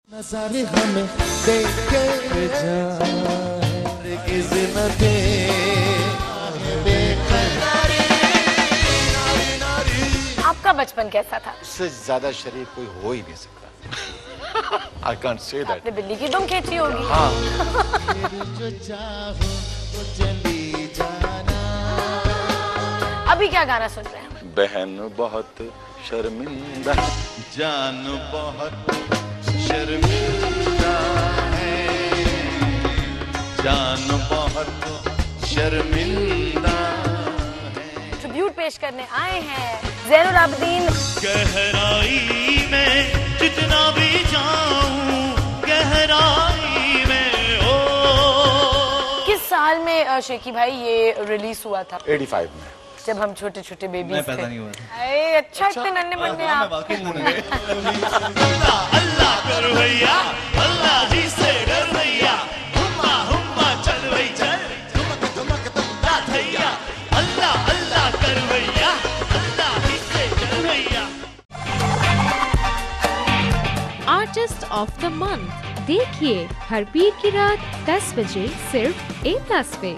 नज़ारे हमें देख के आपका बचपन कैसा था? उससे ज्यादा शरीफ कोई हो ही नहीं सकता। I can't say that. आपने बिल्ली की दुम खींची होगी। हाँ। जो चाहो वो चली जाना। अभी क्या गाना सुन रहे हैं? बहन बहुत शर्मिंदा, जान बहुत शर्मिंदा है, जान बहुत शर्मिंदा है। ट्रिब्यूट पेश करने आए हैं ज़ैनुल आबिदीन। गहराई में जितना भी जाऊं, गहराई में ओ। किस साल में शेखी भाई ये रिलीज हुआ था? 85 में, जब हम छोटे छोटे बेबीज थे। पैदा नहीं हुआ था। अरे अच्छा इतने नन्हे मुन्ने आप। अल्लाह अल्लाह कर भैया, अल्लाह ही से डर भैया, हुम्मा हुम्मा चल भई चल, धुमक धुमक तुमदा भैया, अल्लाह अल्लाह कर भैया, अल्लाह ही से डर भैया। आर्टिस्ट ऑफ द मंथ देखिए हर पीर की रात 10 बजे सिर्फ A+ पे।